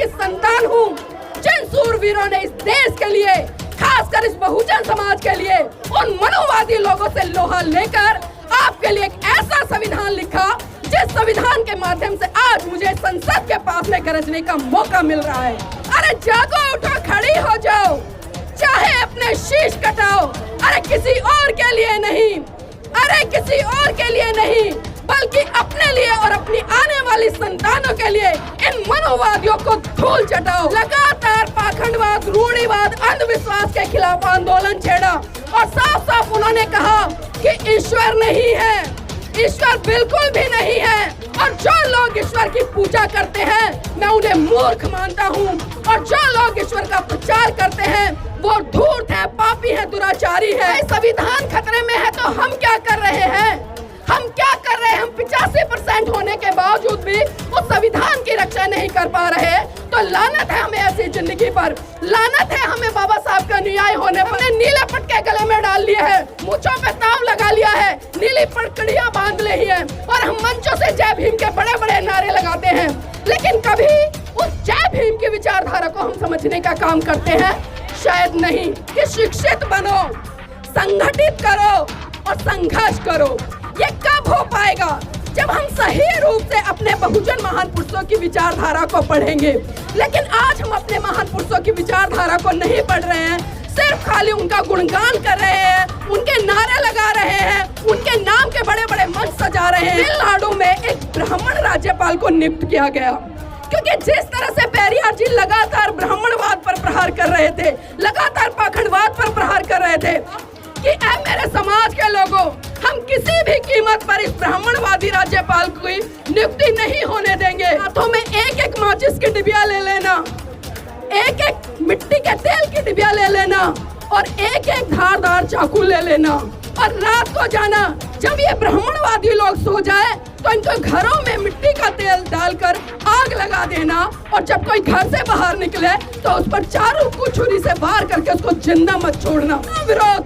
की संतान हूँ जिन सूरवीरों ने इस देश के लिए, खासकर इस बहुजन समाज के लिए, उन मनोवादी लोगों से लोहा लेकर आपके लिए एक ऐसा संविधान लिखा जिस संविधान के माध्यम से आज मुझे संसद के पास में गरजने का मौका मिल रहा है। अरे जागो, उठो, खड़ी हो जाओ, चाहे अपने शीश कटाओ। अरे किसी और के लिए नहीं, अरे किसी और के लिए नहीं, बल्कि अपने लिए और अपनी आने वाली संतानों के लिए इन मनोवादियों को धूल चटाओ। लगातार पाखंडवाद, रूढ़िवाद, अंधविश्वास के खिलाफ आंदोलन छेड़ा और साफ साफ उन्होंने कहा कि ईश्वर नहीं है, ईश्वर बिल्कुल भी नहीं है। और जो लोग ईश्वर की पूजा करते हैं मैं उन्हें मूर्ख मानता हूँ, और जो लोग ईश्वर का प्रचार करते हैं वो धूर्त है, पापी है, दुराचारी है। संविधान खतरे में है तो हम क्या कर रहे हैं? हम क्या कर रहे हैं? हम 85% होने के बावजूद भी उस संविधान की रक्षा नहीं कर पा रहे। तो लानत है हमें ऐसी जिंदगी पर, लानत है हमें बाबा साहब का न्याय होने पर। नीले पटके गले में डाल लिए है, मूंछों पे ताव लगा लिया है, नीली पटकड़ियां बांध ली है और हम मंचों से जय भीम के बड़े बड़े नारे लगाते हैं, लेकिन कभी उस जय भीम की विचारधारा को हम समझने का काम करते हैं? शायद नहीं। कि शिक्षित बनो, संगठित करो और संघर्ष करो। ये कब हो पाएगा? जब हम सही रूप से अपने बहुजन महान पुरुषों की विचारधारा को पढ़ेंगे। लेकिन आज हम अपने महान पुरुषों की विचारधारा को नहीं पढ़ रहे हैं, सिर्फ खाली उनका गुणगान कर रहे हैं, उनके नारे लगा रहे हैं, उनके नाम के बड़े बड़े मंच सजा रहे हैं। तमिलनाडु में एक ब्राह्मण राज्यपाल को नियुक्त किया गया, क्योंकि जिस तरह से पेरियार जी लगातार ब्राह्मणवाद पर प्रहार कर रहे थे, लगातार पाखंडवाद पर प्रहार कर रहे थे कि ऐ मेरे समाज के लोगों, हम किसी भी कीमत पर इस ब्राह्मणवादी राज्यपाल की नियुक्ति नहीं होने देंगे। हाथों में एक एक माचिस की डिबिया ले लेना, एक एक मिट्टी के तेल की डिबिया ले लेना और एक एक धारदार चाकू ले लेना और रात को जाना। जब ये ब्राह्मणवादी लोग सो जाए तो इनको घरों में मिट्टी का तेल डालकर आग लगा देना, और जब कोई घर से बाहर निकले तो उस पर चारों को छुरी से वार करके उसको जिंदा मत छोड़ना। विरोध,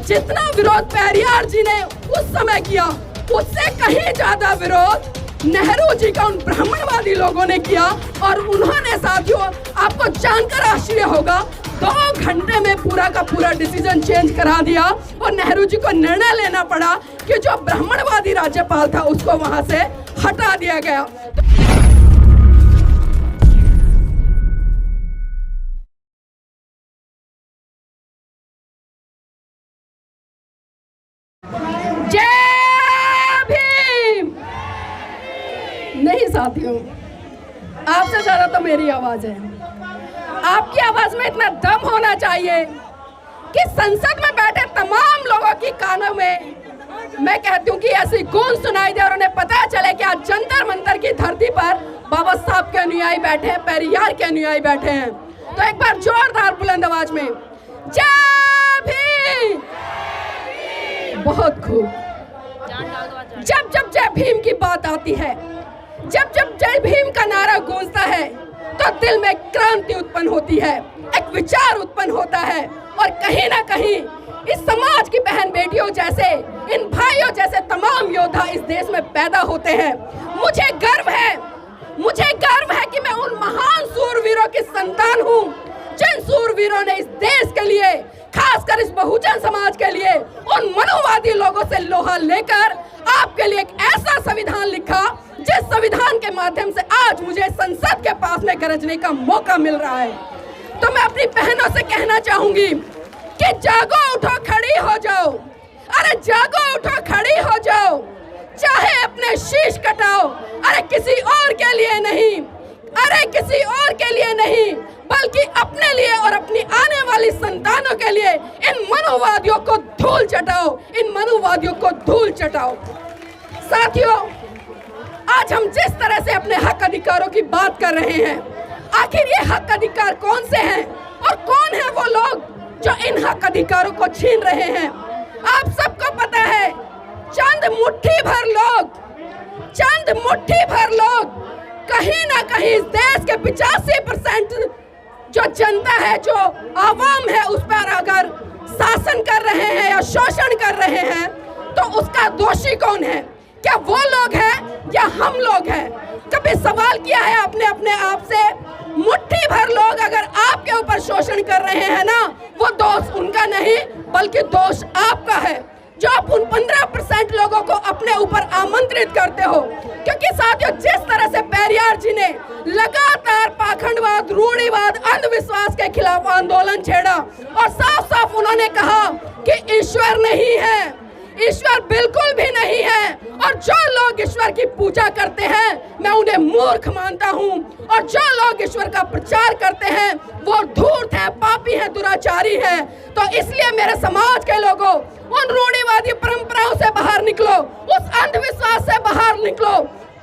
जितना विरोध पेरियार जी ने उस समय किया, उससे कहीं ज्यादा विरोध नेहरू जी का उन ब्राह्मणवादी लोगों ने किया। और उन्होंने, साथियों, आपको जानकर आश्चर्य होगा, 2 घंटे में पूरा का पूरा डिसीजन चेंज करा दिया और नेहरू जी को निर्णय लेना पड़ा कि जो ब्राह्मणवादी राज्यपाल था उसको वहां से हटा दिया गया। नहीं साथियों, आपसे ज्यादा तो मेरी आवाज है। आपकी आवाज में इतना दम होना चाहिए कि संसद में बैठे तमाम लोगों की कानों में मैं कहती हूँ कि ऐसी गूंज सुनाई दे और उन्हें पता चले कि आज जंतर मंतर की धरती पर बाबा साहब के अनुयायी बैठे हैं, पेरियार के अनुयायी बैठे हैं। तो एक बार जोरदार बुलंद आवाज में जय भीम। बहुत खूब। जब जब जय भीम की बात आती है, जब जब जय भीम का नारा गूंजता है तो दिल में क्रांति उत्पन्न होती है, एक विचार उत्पन्न होता है और कहीं ना कहीं इस समाज की बहन बेटियों जैसे, इन भाइयों जैसे तमाम योद्धा इस देश में पैदा होते हैं। मुझे गर्व है कि मैं उन महान सूरवीरों की संतान हूँ जिन सूरवीरों ने इस देश के लिए, खासकर इस बहुजन समाज के लिए, उन मनोवादी लोगों से लोहा लेकर आपके लिए एक ऐसा संविधान लिखा जिस संविधान के माध्यम से आज मुझे संसद के पास में गरजने का मौका मिल रहा है। तो मैं अपनी बहनों से कहना चाहूंगी कि जागो, उठो, खड़ी हो जाओ। अरे जागो, उठो, खड़ी हो जाओ, चाहे अपने शीश कटाओ। अरे किसी और के लिए नहीं, अरे किसी और के लिए नहीं, बल्कि अपने लिए और अपनी आने वाली संतानों के लिए इन मनोवादियों को धूल चटाओ, इन मनोवादियों को धूल चटाओ। साथियों, आज हम जिस तरह से अपने हक अधिकारों की बात कर रहे हैं, आखिर ये हक अधिकार कौन से हैं और कौन है वो लोग जो इन हक अधिकारों को छीन रहे हैं? आप सबको पता है, चंद मुट्ठी भर लोग कहीं ना कहीं इस देश के 85% जो जनता है, जो आवाम है, उस पर अगर शासन कर रहे हैं या शोषण कर रहे हैं तो उसका दोषी कौन है? क्या वो लोग हैं या हम लोग हैं? कभी सवाल किया है आपने अपने आप से रहे हैं ना, वो दोष उनका नहीं बल्कि दोष आपका है, जो आप उन 15% लोगों को अपने ऊपर आमंत्रित करते हो। क्योंकि साथियों, जिस तरह से पेरियार जी ने लगातार पाखंडवाद, रूढ़िवाद, अंधविश्वास के खिलाफ आंदोलन छेड़ा और साफ साफ उन्होंने कहा कि ईश्वर नहीं है, ईश्वर बिल्कुल भी नहीं है, और जो लोग ईश्वर की पूजा करते हैं मैं उन्हें मूर्ख मानता हूं, और जो लोग ईश्वर का प्रचार करते हैं वो धूर्त है, पापी है, दुराचारी है। तो इसलिए मेरे समाज के लोगों, उन रूढ़िवादी परंपराओं से बाहर निकलो, उस अंधविश्वास से बाहर निकलो,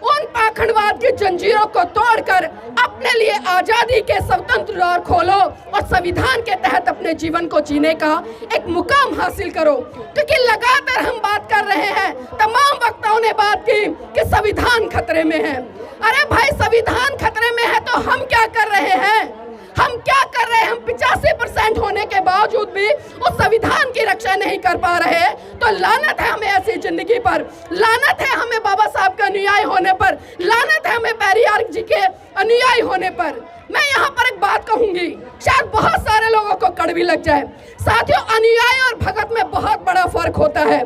उन पाखंडवाद की जंजीरों को तोड़कर अपने लिए आजादी के स्वतंत्र द्वार खोलो और संविधान के तहत अपने जीवन को जीने का एक मुकाम हासिल करो। क्योंकि लगातार हम बात कर रहे हैं, तमाम वक्ताओं ने बात की कि संविधान खतरे में है। अरे भाई, संविधान खतरे में है तो हम क्या कर रहे हैं? हम क्या कर रहे हैं? हम 85% होने के बावजूद भी उस संविधान की रक्षा नहीं कर पा रहे। तो लानत है हमें ऐसी जिंदगी पर, लानत है हमें बाबा साहब के अनुयायी होने पर, लानत है हमें पेरियार जी के अनुयायी होने पर। मैं यहाँ पर एक बात कहूंगी, शायद बहुत सारे लोगों को कड़वी लग जाए। साथियों, अनुयायी और भगत में बहुत बड़ा फर्क होता है,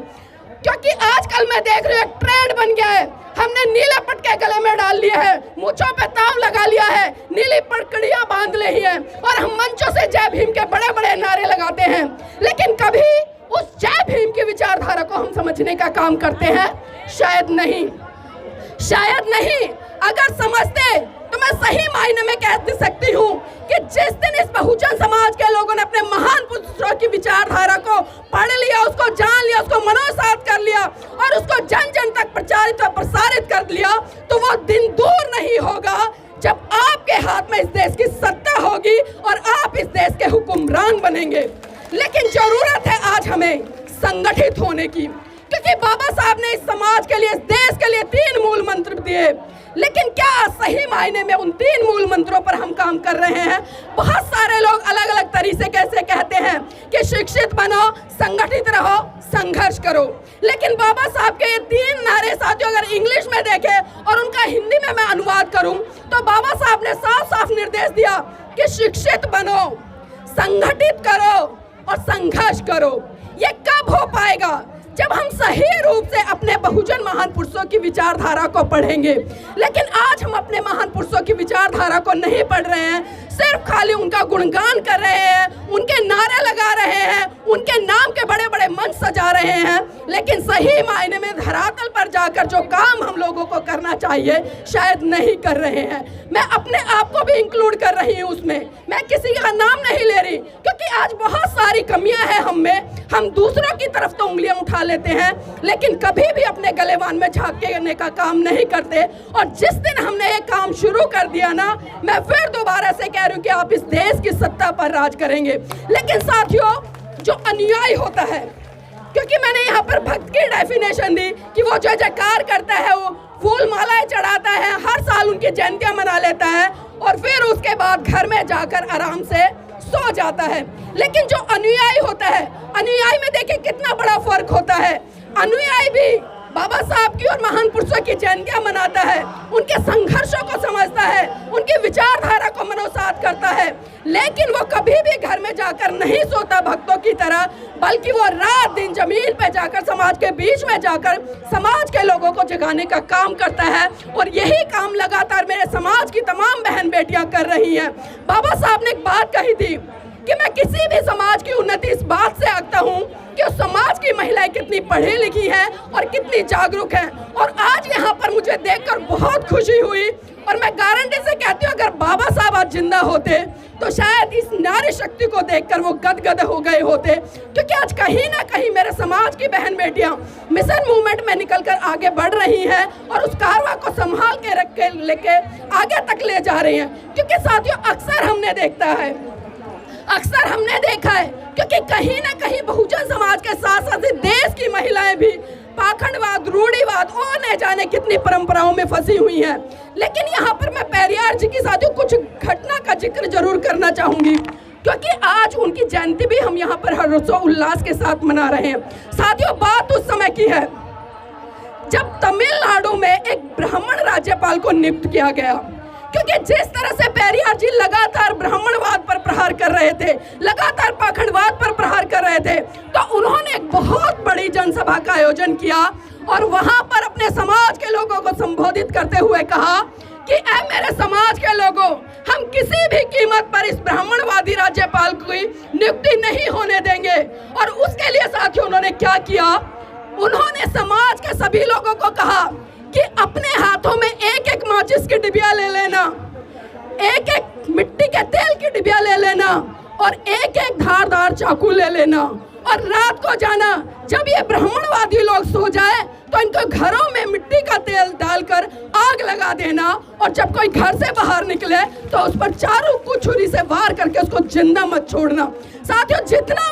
क्योंकि आजकल मैं देख रही हूँ एक ट्रेंड बन गया है। हमने नीले पटके गले में डाल लिया है, मूंछों पे ताव लगा लिया है, नीली पटकड़ियां बांध ली है और हम मंचों से जय भीम के बड़े बड़े नारे लगाते हैं। लेकिन कभी उस जय भीम की विचारधारा को हम समझने का काम करते हैं? शायद नहीं, शायद नहीं। अगर समझते तो मैं सही मायने में कह सकती हूँ कि जिस दिन इस बहुजन समाज के लोगों ने अपने महान पुरुषों की विचारधारा को पढ़ लिया, उसको जान लिया, उसको मनोसात कर लिया और उसको जन जन तक प्रचारित और प्रसारित कर लिया, तो वो दिन दूर नहीं होगा जब आपके हाथ में इस देश की सत्ता होगी और आप इस देश के हुक्मरान बनेंगे। लेकिन जरूरत है आज हमें संगठित होने की, क्योंकि बाबा साहब ने इस समाज के लिए, इस देश के लिए 3 मूल मंत्र दिए। लेकिन क्या सही मायने में उन 3 मूल मंत्रों पर हम काम कर रहे हैं? बहुत सारे लोग अलग अलग तरीके कैसे कहते हैं कि शिक्षित बनो, संगठित रहो, संघर्ष करो। लेकिन बाबा साहब के ये 3 नारे साथियों अगर इंग्लिश में देखें और उनका हिंदी में मैं अनुवाद करूं, तो बाबा साहब ने साफ साफ निर्देश दिया कि शिक्षित बनो, संगठित करो और संघर्ष करो। ये कब हो पाएगा? जब हम सही रूप से अपने बहुजन महान पुरुषों की विचारधारा को पढ़ेंगे। लेकिन आज हम अपने महान पुरुषों की विचारधारा को नहीं पढ़ रहे हैं, सिर्फ खाली उनका गुणगान कर रहे हैं, उनके नारे लगा रहे हैं, उनके नाम के बड़े बड़े मंच सजा रहे हैं। लेकिन सही मायने में धरातल पर जाकर जो काम हम लोगों को करना चाहिए शायद नहीं कर रहे हैं। मैं अपने आप को भी इंक्लूड कर रही हूँ उसमें, मैं किसी का नाम नहीं ले रही, क्योंकि आज बहुत सारी कमियां हैं हम में। हम दूसरों की तरफ तो उंगलियां उठा लेते हैं, लेकिन कभी भी अपने गलेवान में झांक के का काम नहीं करते। और जिस दिन हमने ये काम शुरू कर दिया ना, मैं फिर दोबारा से कह रही हूँ कि आप इस देश की सत्ता पर राज करेंगे। लेकिन साथियों, जो अनुयायी होता है, क्योंकि मैंने यहाँ पर भक्त की डेफिनेशन दी कि वो जो जयकार करता है, वो फूल मालाएं चढ़ाता है, हर साल उनकी जयंतियां मना लेता है और फिर उसके बाद घर में जाकर आराम से सो जाता है। लेकिन जो अनुयायी होता है, अनुयायी में देखिए कितना बड़ा फर्क होता है। अनुयायी भी बाबा साहब की और महान पुरुषों की जयंतियां मनाता है, उनके संघर्षों को समझता है, उनकी विचारधारा को मनोसात करता है। लेकिन वो कभी भी घर में जाकर नहीं सोता भक्तों की तरह, बल्कि वो रात दिन जमीन पे जाकर, समाज के बीच में जाकर समाज के लोगों को जगाने का काम करता है। और यही काम लगातार मेरे समाज की तमाम बहन बेटियां कर रही हैं। बाबा साहब ने एक बात कही थी कि मैं किसी भी समाज की उन्नति इस बात से आंकता हूँ कि उस समाज की महिलाएं कितनी पढ़ी लिखी हैं और कितनी जागरूक हैं। और आज यहाँ पर मुझे देखकर बहुत खुशी हुई और मैं गारंटी से कहती हूँ, अगर बाबा साहब आज जिंदा होते तो शायद इस नारी शक्ति को देखकर वो गदगद हो गए होते। क्योंकि आज कहीं ना कहीं मेरे समाज की बहन बेटियां मिशन मूवमेंट में निकलकर आगे बढ़ रही हैं और उस कारवां को संभाल के रख के लेके आगे तक ले जा रही हैं। क्योंकि साथियों, अक्सर हमने देखा है, क्योंकि कहीं ना कहीं बहुजन समाज के साथ साथ देश की महिलाएं भी पाखंडवाद, रूढ़िवाद और न जाने कितनी परंपराओं में फंसी हुई हैं। लेकिन यहाँ पर मैं पेरियार जी की साथियों कुछ घटना का जिक्र जरूर करना चाहूंगी, क्योंकि आज उनकी जयंती भी हम यहाँ पर हर्षोल्लास के साथ मना रहे हैं। साथियों, बात उस समय की है जब तमिलनाडु में एक ब्राह्मण राज्यपाल को नियुक्त किया गया। क्योंकि जिस तरह से पेरियार जी लगातार ब्राह्मणवाद पर प्रहार कर रहे थे, लगातार पाखंडवाद पर प्रहार कर रहे थे, तो उन्होंने एक बहुत बड़ी जनसभा का आयोजन किया और वहां पर अपने समाज के लोगों को संबोधित करते हुए कहा कि ऐ मेरे समाज के लोगों, हम किसी भी कीमत पर इस ब्राह्मणवादी राज्यपाल की नियुक्ति नहीं होने देंगे। और उसके लिए साथियों उन्होंने क्या किया, उन्होंने समाज के सभी लोगों को कहा कि अपने हाथों में एक एक माचिस की डिबिया ले लेना, एक एक मिट्टी के तेल की डिबिया ले लेना और एक एक धारदार चाकू ले लेना और रात को जाना, जब ये ब्राह्मणवादी लोग सो जाए तो इनको घरों में मिट्टी का तेल डालकर आग लगा देना और जब कोई घर से बाहर निकले तो उस पर चारों को छुरी से वार करके उसको जिंदा मत छोड़ना। साथियों, जितना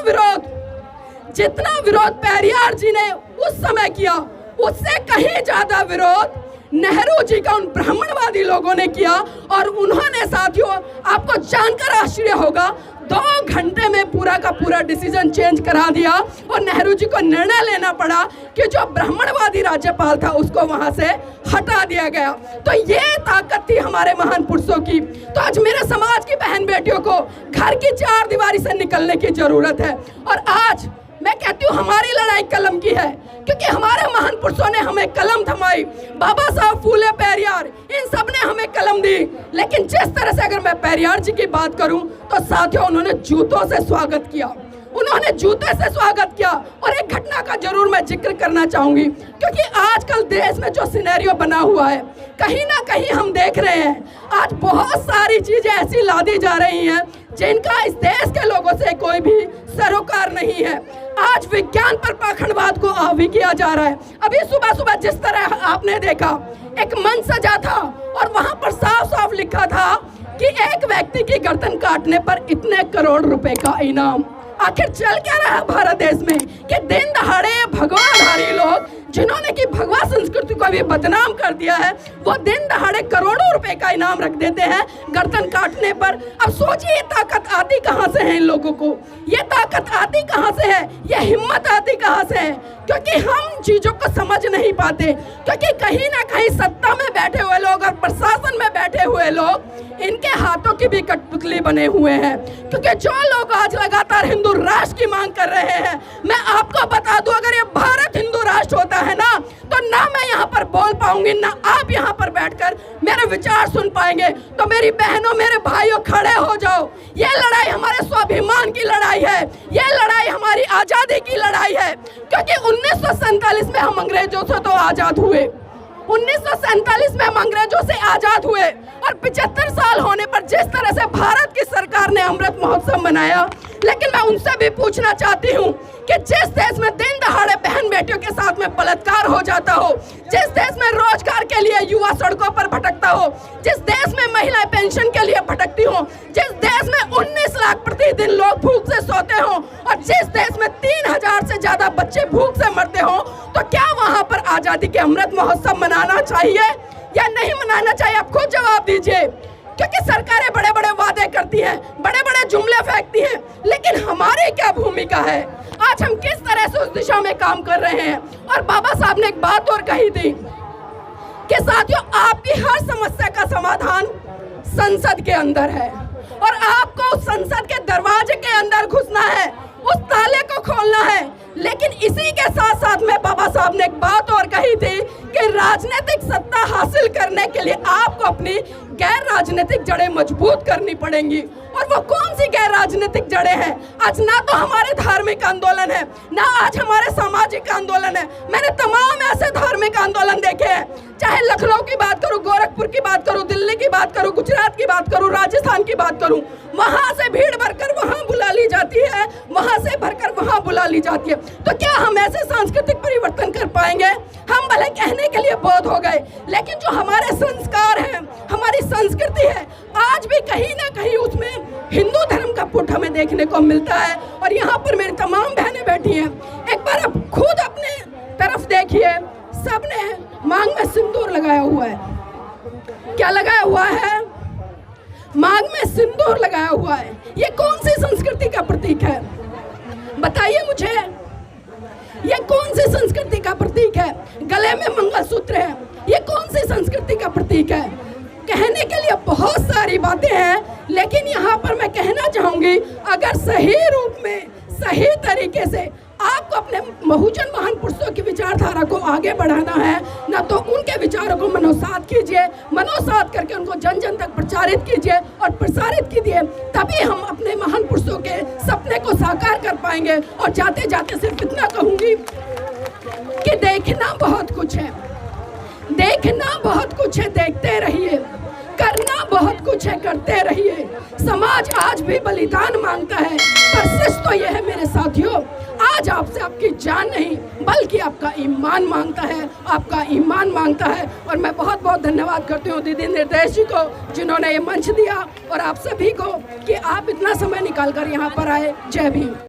विरोध पेरियार जी ने उस समय किया, उससे कहीं ज्यादा विरोध नेहरू जी का उन ब्राह्मणवादी लोगों ने किया। और उन्होंने साथियों, आपको जानकर आश्चर्य होगा, 2 घंटे में पूरा का पूरा डिसीजन चेंज करा दिया और नेहरू जी को निर्णय लेना पड़ा कि जो ब्राह्मणवादी राज्यपाल था उसको वहां से हटा दिया गया। तो ये ताकत थी हमारे महान पुरुषों की। तो आज मेरे समाज की बहन बेटियों को घर की 4 दीवारी से निकलने की जरूरत है। और आज मैं कहती हूँ हमारी लड़ाई कलम की है, क्योंकि हमारे महान पुरुषों ने हमें कलम थमाई। बाबा साहब, फूले, पेरियार, इन सब ने हमें कलम दी। लेकिन जिस तरह से अगर मैं पेरियार जी की बात करूं तो साथियों उन्होंने जूतों से स्वागत किया, उन्होंने जूते से स्वागत किया। और एक घटना का जरूर मैं जिक्र करना चाहूंगी, क्योंकि आजकल देश में जो सिनेरियो बना हुआ है, कहीं ना कहीं हम देख रहे हैं आज बहुत सारी चीजें ऐसी लादी जा रही हैं जिनका इस देश के लोगों से कोई भी सरोकार नहीं है। आज विज्ञान पर पाखंडवाद को हावी किया जा रहा है। अभी सुबह सुबह जिस तरह आपने देखा, एक मंच सजा था और वहां पर साफ साफ लिखा था कि एक व्यक्ति की गर्दन काटने पर इतने करोड़ रुपए का इनाम। आखिर चल क्या रहा है भारत देश में कि दिन दहाड़े भगवाधारी लोग, जिन्होंने की भगवा संस्कृति को भी बदनाम कर दिया है, वो दिन दहाड़े करोड़ों रुपए का इनाम रख देते हैं गर्दन काटने पर। अब सोचिए ये ताकत आती कहां से है इन लोगों को, ये ताकत आती कहां से है, ये हिम्मत आती कहां से है? क्योंकि हम चीजों को समझ नहीं पाते, क्योंकि कहीं ना कहीं सत्ता में बैठे हुए लोग और प्रशासन में बैठे हुए लोग इनके हाथों की भी कठपुतली बने हुए हैं। क्योंकि जो लोग आज लगातार हिंदू राष्ट्र की मांग कर रहे हैं, मैं आपको बता दूं, अगर ये भारत हिंदू राष्ट्र होता है ना, तो ना मैं यहाँ पर बोल पाऊंगी, ना आप यहाँ पर बैठकर मेरे विचार सुन पाएंगे। तो मेरी बहनों, मेरे भाइयों, खड़े हो जाओ। ये लड़ाई हमारे स्वाभिमान की लड़ाई है, ये लड़ाई हमारी आजादी की लड़ाई है। क्योंकि 1947 में हम अंग्रेजों से तो आजाद हुए, 1947 में हम अंग्रेजों से आजाद हुए और 75 साल होने पर जिस तरह से भारत की सरकार ने अमृत महोत्सव मनाया, लेकिन मैं उनसे भी पूछना चाहती हूँ कि जिस देश में दिन दहाड़े बहन बेटियों के साथ में बलात्कार हो जाता हो, जिस देश में रोजगार के लिए युवा सड़कों पर भटकता हो, जिस देश में महिलाएं पेंशन के लिए भटकती हो, जिस देश में 19 लाख प्रतिदिन लोग भूख से सोते हो और जिस देश में 3000 से ज्यादा बच्चे भूख से मरते हो, तो क्या वहां पर आजादी के अमृत महोत्सव मनाना चाहिए या नहीं मनाना चाहिए? आप खुद जवाब दीजिए। क्योंकि सरकारें बड़े बड़े वादे करती हैं, बड़े बड़े जुमले फेंकती हैं, लेकिन हमारी क्या भूमिका है? आज हम किस तरह से उस दिशा में काम कर रहे हैं? और बाबा साहब ने एक बात और कही थी कि साथियों, आपकी हर समस्या का समाधान संसद के अंदर है और आपको उस संसद के दरवाजे के अंदर घुसना है, उस ताले को खोलना है। लेकिन इसी के साथ साथ में बाबा साहब ने एक बात और कही थी कि राजनीतिक सत्ता हासिल करने के लिए आपको अपनी गैर राजनीतिक जड़ें मजबूत करनी पड़ेंगी। और वो कौन सी गैर राजनीतिक जड़ें हैं? आज ना तो हमारे धार्मिक आंदोलन है, ना आज हमारे सामाजिक आंदोलन है। मैंने तमाम ऐसे धार्मिक आंदोलन देखे हैं, चाहे लखनऊ की बात करूं, गोरखपुर की बात करूं, दिल्ली की बात करूं, गुजरात की बात करूं, राजस्थान की बात करूं, वहां से भीड़ भरकर वहां बुला ली जाती है, वहां से भरकर वहां बुला ली जाती है। तो क्या हम ऐसे सांस्कृतिक परिवर्तन कर पाएंगे? हम भले कहने के लिए बोध हो गए, लेकिन जो हमारे संस्कार हैं, हमारी संस्कृति है, आज भी कहीं ना कहीं उसमें हिंदू धर्म का पुट हमें देखने को मिलता है। और यहाँ पर मेरी तमाम बहनें बैठी हैं, एक बार आप खुद अपने तरफ देखिए, सबने मांग में सिंदूर लगाया हुआ है। क्या लगाया हुआ है? मांग में सिंदूर लगाया हुआ है। ये कौन सी संस्कृति का प्रतीक है? बताइए मुझे, ये कौन सी संस्कृति का प्रतीक है? गले में मंगलसूत्र है, ये कौन सी संस्कृति का प्रतीक है? कहने के लिए बहुत सारी बातें हैं, लेकिन यहाँ पर मैं कहना चाहूँगी, अगर सही रूप में सही तरीके से आपको अपने बहुजन महान पुरुषों की विचारधारा को आगे बढ़ाना है ना, तो उनके विचारों को मनोसात कीजिए, मनोसात करके उनको जन जन तक प्रचारित कीजिए और प्रसारित कीजिए, तभी हम अपने महान पुरुषों के सपने को साकार कर पाएंगे। और जाते जाते सिर्फ इतना कहूँगी कि देखना बहुत कुछ है, देखना बहुत कुछ है, देखते रहिए, करना बहुत कुछ है, करते रहिए। समाज आज भी बलिदान मांगता है, पर सच तो यह है मेरे साथियों, आज आपसे आपकी जान नहीं बल्कि आपका ईमान मांगता है, आपका ईमान मांगता है। और मैं बहुत बहुत धन्यवाद करती हूँ दीदी निर्देश जी को, जिन्होंने ये मंच दिया, और आप सभी को कि आप इतना समय निकाल कर यहाँ पर आए। जय भीम।